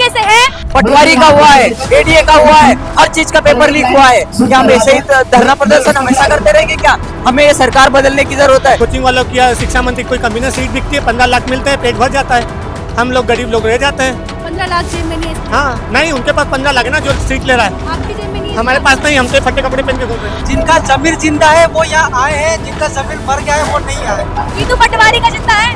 तरीके से है। पटवारी का हुआ है, एडीए का हुआ है, हर चीज का पेपर लीक हुआ है। क्या हम ऐसे ही धरना प्रदर्शन हमेशा करते रहेंगे क्या? हमें ये सरकार बदलने की जरूरत है। कोचिंग वालों की या शिक्षा मंत्री कोई कमी ना, सीट दिखती है 15 लाख मिलते हैं, पेट भर जाता है, हम लोग गरीब लोग रह जाते हैं। 15 लाख जेब में नहीं है। हाँ नहीं, उनके पास 15 लाख है ना जो सीट ले रहा है, आपकी जेब में नहीं है। हमारे पास नहीं, हम तो फटे कपड़े पहन के घूम रहे हैं। जिनका जमीर जिंदा है वो यहाँ आए हैं, जिनका जमीर मर गया है वो नहीं आए। ये तो पटवारी का जिंदा है।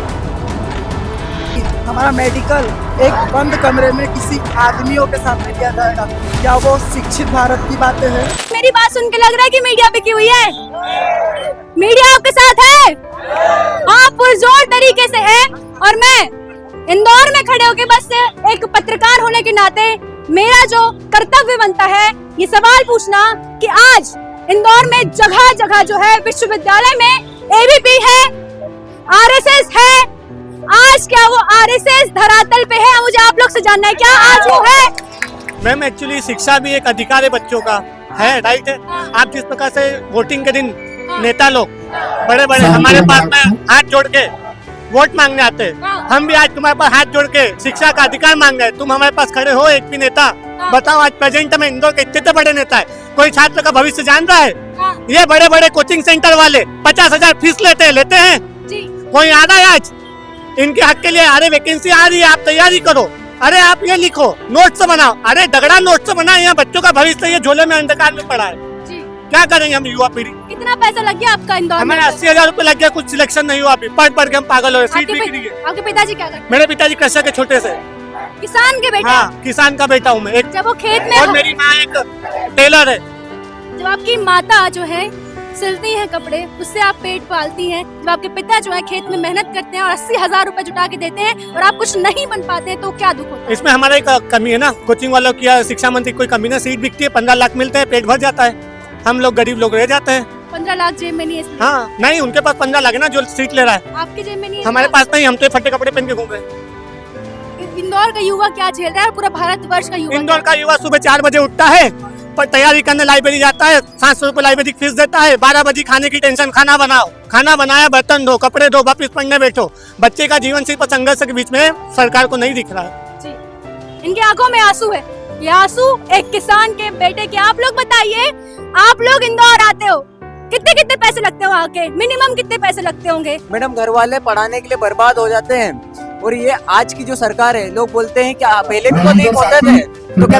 हमारा मेडिकल एक बंद कमरे में किसी आदमियों के सामने दिया जाएगा। क्या वो शिक्षित भारत की बातें हैं? मेरी बात सुन के लग रहा है कि मीडिया बिकी हुई है। मीडिया आपके साथ है, आप पुरजोर तरीके से है। और मैं इंदौर में खड़े होके बस एक पत्रकार होने के नाते मेरा जो कर्तव्य बनता है ये सवाल पूछना कि आज इंदौर में जगह जगह जो है विश्वविद्यालय में एबीपी है, आरएसएस है। आज क्या वो आरएसएस धरातल पे है? मुझे आप लोग से जानना है, क्या आज वो है? मैम एक्चुअली शिक्षा भी एक अधिकार है बच्चों का, है राइट है। आप जिस प्रकार से वोटिंग के दिन नेता लोग बड़े बड़े हमारे पास में हाथ जोड़ के वोट मांगने आते हैं, हम भी आज तुम्हारे पास हाथ जोड़ के शिक्षा का अधिकार मांग रहे हैं। तुम हमारे पास खड़े हो एक भी नेता, बताओ आज प्रेजेंट में इंदौर के इतने बड़े नेता है, कोई छात्र का भविष्य जान रहा है? ये बड़े बड़े कोचिंग सेंटर वाले 50,000 फीस लेते हैं जी। कोई आ रहा है आज इनके हक के लिए? अरे वैकेंसी आ रही है, आप तैयारी करो, अरे आप ये लिखो, नोट्स बनाओ, अरे दगड़ा नोट्स बनाए, यहाँ बच्चों का भविष्य ये झोले में अंधकार में पड़ा है। जी। क्या करेंगे हम युवा पीढ़ी? कितना पैसा लग गया आपका इंदौर में? हमारे 80,000 रुपए लग गया, कुछ सिलेक्शन नहीं हुआ अभी, पढ़ के हम पागल हो रहे, सीट बिक रही है। आपके पिताजी क्या करते? मेरे पिताजी कृषक के छोटे से, किसान के बेटे? हाँ किसान का बेटा हूँ मैं एक, जब वो खेत में और हो, मेरी माँ एक टेलर है। जब आपकी माता जो है सिलती हैं कपड़े, उससे आप पेट पालती हैं, जब आपके पिता जो है खेत में मेहनत करते हैं और 80,000 रुपए जुटा के देते हैं और आप कुछ नहीं बन पाते हैं, तो क्या दुख होता है? इसमें हमारा एक कमी है ना, कोचिंग वालों की या शिक्षा मंत्री कोई कमी ना, सीट बिकती है 15 लाख मिलते हैं, पेट भर जाता है, हम लोग गरीब लोग रह जाते हैं। 15 लाख जेब में नहीं है इसलिए। हाँ नहीं, उनके पास 15 लाख है ना जो सीट ले रहा है, आपकी जेब में नहीं है। हमारे पास नहीं, हम तो फटे कपड़े पहन के घूम रहे हैं। इंदौर का युवा क्या झेल रहा है, पूरा भारतवर्ष का युवा? इंदौर का युवा सुबह 4 बजे उठता है, पर तैयारी करने लाइब्रेरी जाता है, 700 रुपए लाइब्रेरी फीस देता है, 12 बजे खाने की टेंशन, खाना बनाओ, खाना बनाया बर्तन धो, कपड़े धो, वापिस पढ़ने बैठो। बच्चे का जीवन सिर्फ संघर्ष के बीच में सरकार को नहीं दिख रहा है। जी। इनकी आंखों में आंसू है, ये आंसू एक किसान के बेटे के। आप लोग बताइए, आप लोग इंदौर आते हो, कितने कितने पैसे लगते हो? आके मिनिमम कितने पैसे लगते होंगे? मैडम घर वाले पढ़ाने के लिए बर्बाद हो जाते हैं, और ये आज की जो सरकार है, लोग बोलते हैं कि पहले भी तो लीक होते थे, तो क्या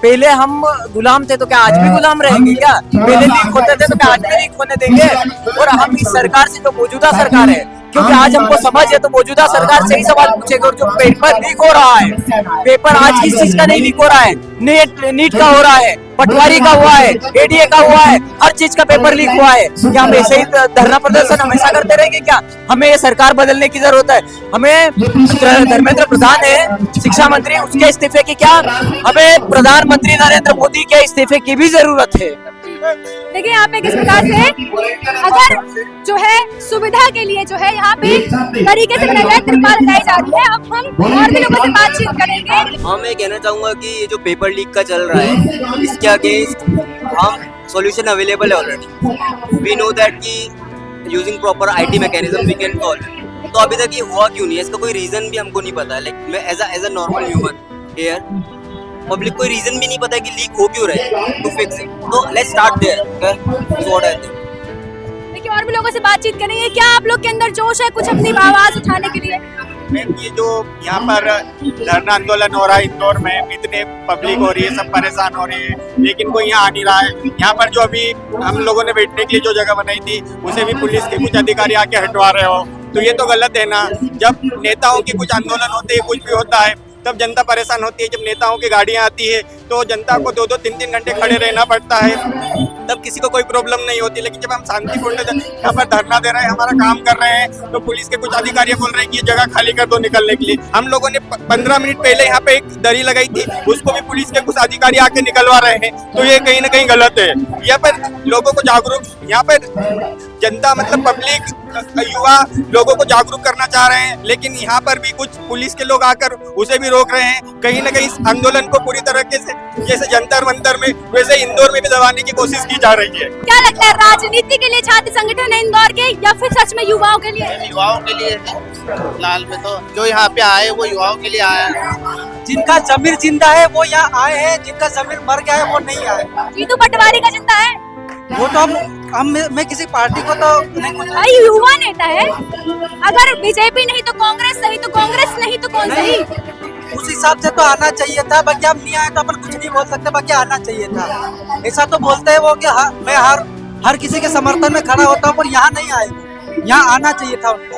पहले हम गुलाम थे तो क्या आज भी गुलाम रहेंगे क्या? पहले लीक होते थे तो क्या आज भी लीक होने देंगे? और हम इस सरकार से, जो मौजूदा सरकार है, क्योंकि आज हमको समझ है तो मौजूदा सरकार से ही सवाल पूछेगा। और जो पेपर लीक हो रहा है, पेपर आज किस चीज का नहीं लीक हो रहा है? नीट का हो रहा है, पटवारी का हुआ है, एडीए का हुआ है, हर चीज का पेपर लीक हुआ है। क्या हम ऐसे ही धरना प्रदर्शन हमेशा करते रहेंगे क्या? हमें ये सरकार बदलने की जरूरत है। हमें धर्मेंद्र प्रधान है शिक्षा मंत्री, उसके इस्तीफे की क्या, हमें प्रधानमंत्री नरेंद्र मोदी के इस्तीफे की भी जरूरत है। देखिए यहाँ पे किस प्रकार से अगर जो है सुविधा के लिए जो है यहाँ पे तरीके से बनाया गया त्रिपाल लगाई जा रही है। अब हम और भी लोगों से बातचीत करेंगे। हाँ, मैं कहना चाहूँगा कि ये जो पेपर लीक का चल रहा है, इसके अगेंस्ट हम सॉल्यूशन अवेलेबल है ऑलरेडी। वी नो दैट कि using proper IT mechanism we can solve. तो अभी तक ये हुआ क्यों नहीं है, इसका कोई रीजन भी हमको नहीं पता है। लाइक मैं as a normal human here, public कोई रीजन भी नहीं पता है कि लीक हो क्यों रहा है, टू फिक्स इट। तो let's start there, okay, what I think. देखिए और भी लोगों से बातचीत करेंगे। क्या आप लोग के अंदर जोश है कुछ अपनी आवाज उठाने के लिए? ये जो यहाँ पर धरना आंदोलन हो रहा है इंदौर में, इतने पब्लिक हो रही है, सब परेशान हो रही है, लेकिन कोई यहाँ आ नहीं रहा है। यहाँ पर जो अभी हम लोगों ने बैठने के लिए जो जगह बनाई थी, उसे भी पुलिस के कुछ अधिकारी आके हटवा रहे हो, तो ये तो गलत है ना। जब नेताओं की कुछ आंदोलन होते हैं, कुछ भी होता है, तब जनता परेशान होती है। जब नेताओं की गाड़ियाँ आती है तो जनता को 2-2, 3-3 घंटे खड़े रहना पड़ता है, तब किसी को कोई प्रॉब्लम नहीं होती। लेकिन जब हम शांतिपूर्ण यहाँ पर धरना दे रहे हैं, हमारा काम कर रहे हैं, तो पुलिस के कुछ अधिकारी बोल रहे हैं कि ये जगह खाली कर दो निकलने के लिए। हम लोगों ने 15 मिनट पहले यहाँ पे एक दरी लगाई थी, उसको भी पुलिस के कुछ अधिकारी आके निकलवा रहे हैं, तो ये कहीं ना कहीं गलत है। यहाँ पर लोगों को जागरूक, यहाँ पर जनता मतलब पब्लिक युवा लोगों को जागरूक करना चाह रहे हैं, लेकिन यहाँ पर भी कुछ पुलिस के लोग आकर उसे भी रोक रहे हैं। कहीं ना कहीं इस आंदोलन को पूरी तरीके से जैसे जंतर मंतर में वैसे इंदौर में भी दबाने की कोशिश की जा रही है। क्या लगता है, राजनीति के लिए छात्र संगठन है इंदौर के या फिर सच में युवाओं के लिए? युवाओं के लिए है। फिलहाल में तो जो यहाँ पे आए वो युवाओं के लिए आया है। जिनका जमीर जिंदा है वो यहाँ आए हैं, जिनका जमीर मर गया है वो नहीं आए। जीतू पटवारी का जिंदा है वो तो मैं किसी पार्टी को तो नहीं कुछ। भाई युवा नेता है, अगर बीजेपी नहीं तो कांग्रेस सही, तो कांग्रेस नहीं तो कौन सही? उस हिसाब से तो आना चाहिए था। बाकी अब नहीं आया तो अपन कुछ नहीं बोल सकते। बाकी आना चाहिए था। ऐसा तो बोलते हैं वो कि मैं हर किसी के समर्थन में खड़ा होता हूँ, पर यहाँ नहीं आए। यहाँ आना चाहिए था उनको।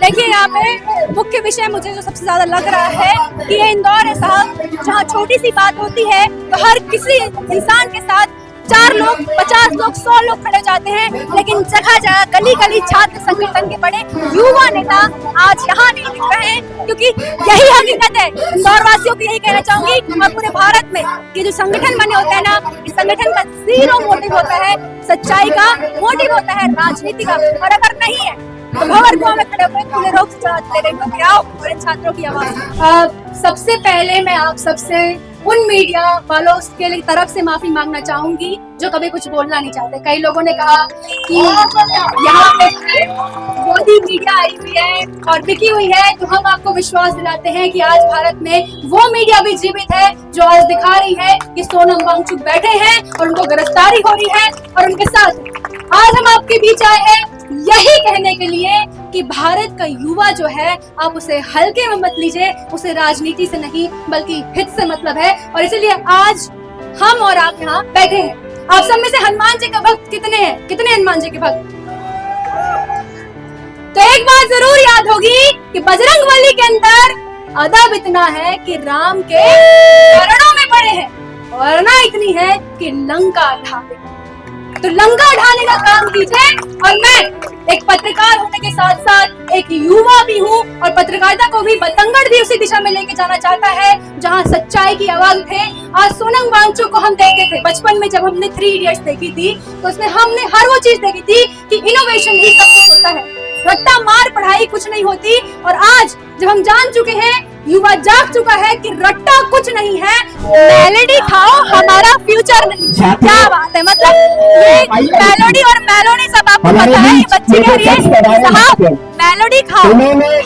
देखिए, यहाँ पे मुख्य विषय मुझे जो सबसे ज्यादा लग रहा है कि ये इंदौर है साहब, जहाँ छोटी सी बात होती है तो हर किसी इंसान के साथ 4 लोग, 50 लोग, 100 लोग खड़े जाते हैं, लेकिन जगह जगह गली गली छात्र संगठन के बड़े युवा नेता आज यहाँ नहीं दिख रहे हैं, क्योंकि यही हकीकत है। इंदौर वासियों को यही कहना चाहूंगी और पूरे भारत में कि जो संगठन बने होते हैं ना, इस संगठन का 0 मोटिव होता है सच्चाई का, मोटिव होता है राजनीति का। और अगर नहीं है तो भंवर कुआं में खड़े हुए खुले रोक ले रहे हो, आओ पूरे छात्रों की आवाज। सबसे पहले मैं आप सबसे उन मीडिया वालों के तरफ से माफी मांगना चाहूंगी जो कभी कुछ बोलना नहीं चाहते। कई लोगों ने कहा कि यहाँ पे मोदी मीडिया आई हुई है और बिकी हुई है, तो हम आपको विश्वास दिलाते हैं कि आज भारत में वो मीडिया भी जीवित है जो आज दिखा रही है कि सोनम वांगचुक बैठे हैं और उनको गिरफ्तारी हो रही है। और उनके साथ आज हम आपके बीच आए हैं यही कहने के लिए कि भारत का युवा जो है, आप उसे हल्के में मत लीजिए। उसे राजनीति से नहीं बल्कि हित से मतलब है, और इसीलिए आज हम और आप यहाँ बैठे हैं। आप सब में से हनुमान जी का भक्त कितने हैं? कितने हनुमान जी के भक्त? तो एक बात जरूर याद होगी कि बजरंगबली के अंदर अदब इतना है कि राम के चरणों में पड़े हैं, और ना इतनी है कि लंका ढा दे। तो लंका ढाने का काम कीजिए। और मैं एक पत्रकार होने के साथ साथ एक युवा भी हूँ, और पत्रकारिता को भी बतंगड़ भी उसी दिशा में लेके जाना चाहता है जहाँ सच्चाई की आवाज उठे। आज सोनम वांगचुक को हम देखते थे बचपन में, जब हमने 3 इडियट्स देखी थी तो उसमें हमने हर वो चीज देखी थी कि इनोवेशन ही सब कुछ होता है, रट्टा मार पढ़ाई कुछ नहीं होती। और आज जब हम जान चुके हैं, युवा जाग चुका है कि रट्टा कुछ नहीं है, मेलोडी खाओ हमारा फ्यूचर नहीं। क्या बात है, मतलब ये मेलोडी और मेलोडी सब आपको पता है। ये बच्चे कह रही है साहब मेलोडी खाओ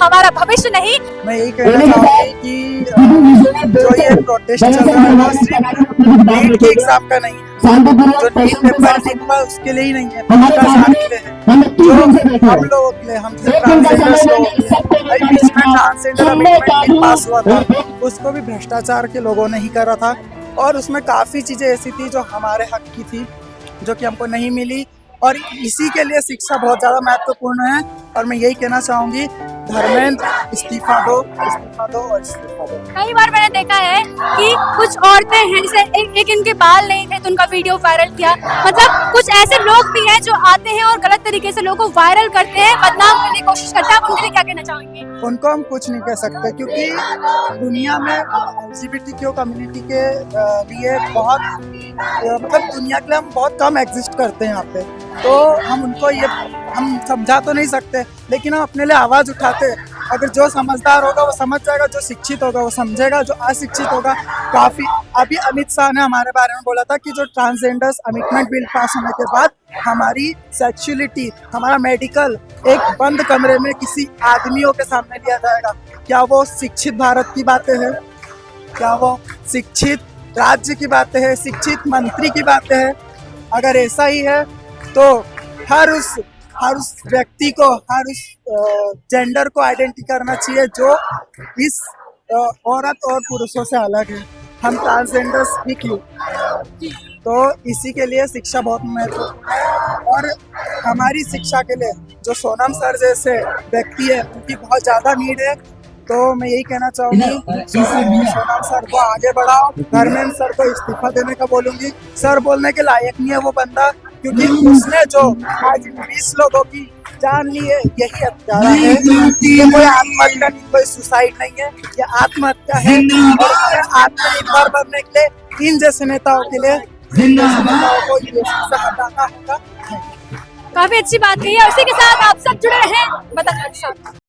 हमारा भविष्य नहीं। मैं यही कहना चाहूंगी कि जो ये प्रोटेस्ट चल रहा है वो सिर्फ नीट के एग्जाम का नहीं है, जो नीट पेपर लीक हुआ उसके लिए ही नहीं है, भ्रष्टाचार के लिए है, जो हम लोगों के लिए, हम ट्रांसजेंडर्स लोगों के लिए। बीच में ट्रांसजेंडर अमेंडमेंट बिल पास हुआ था, उसको भी भ्रष्टाचार के लोगों ने ही करा था, और उसमें काफी चीजें ऐसी थी जो हमारे हक की थी, जो कि हमको नहीं मिली। और इसी के लिए शिक्षा बहुत ज्यादा महत्वपूर्ण है। और मैं यही कहना चाहूंगी, धर्मेंद्र इस्तीफा दो, इस्तीफा दो और इस्तीफा दो। कई बार मैंने देखा है कि कुछ औरतें हैं, जैसे एक इनके बाल नहीं थे तो उनका वीडियो वायरल किया। मतलब कुछ ऐसे लोग भी हैं जो आते हैं और गलत तरीके से लोगों को वायरल करते हैं, बदनाम करने की कोशिश करते हैं। आप उनके लिए क्या कहना चाहेंगे? उनको हम कुछ नहीं कह सकते, क्योंकि दुनिया में LGBTQ कम्युनिटी के लिए बहुत मतलब दुनिया के लिए हम बहुत कम एग्जिस्ट करते हैं यहाँ पे, तो हम उनको ये हम समझा तो नहीं सकते, लेकिन हम अपने लिए आवाज उठाते हैं। अगर जो समझदार होगा वो समझ जाएगा, जो शिक्षित होगा वो समझेगा, जो अशिक्षित होगा काफी। अभी अमित शाह ने हमारे बारे में बोला था कि जो ट्रांसजेंडर्स अमेंडमेंट बिल पास होने के बाद हमारी सेक्सुअलिटी, हमारा मेडिकल एक बंद कमरे में किसी आदमियों के सामने लिया जाएगा। क्या वो शिक्षित भारत की बातें हैं? क्या वो शिक्षित राज्य की बातें हैं, शिक्षित मंत्री की बातें हैं? अगर ऐसा ही है तो हर उस व्यक्ति को, हर उस जेंडर को आइडेंटिटी करना चाहिए जो इस औरत और पुरुषों से अलग है। हम ट्रांसजेंडर्स भी क्यों? तो इसी के लिए शिक्षा बहुत महत्वपूर्ण है, और हमारी शिक्षा के लिए जो सोनम सर जैसे व्यक्ति है उनकी बहुत ज़्यादा नीड है। तो मैं यही कहना चाहूँगी, सोनम सर को आगे बढ़ाओ, धर्मेंद्र सर को इस्तीफा देने का बोलूँगी। सर बोलने के लायक नहीं है वो बंदा, क्योंकि उसने जो आज 20 लोगों की जान ली है, यही हत्यारा है। ये कोई आत्महत्या नहीं, कोई सुसाइड नहीं है, ये आत्महत्या है। और आत्मनिर्भर बनने के लिए इन जैसे नेताओं के लिए, इन जैसे नेताओं को ये हटाना होगा। काफी अच्छी बात कही है। उसी के साथ आप सब जुड़े रहें बता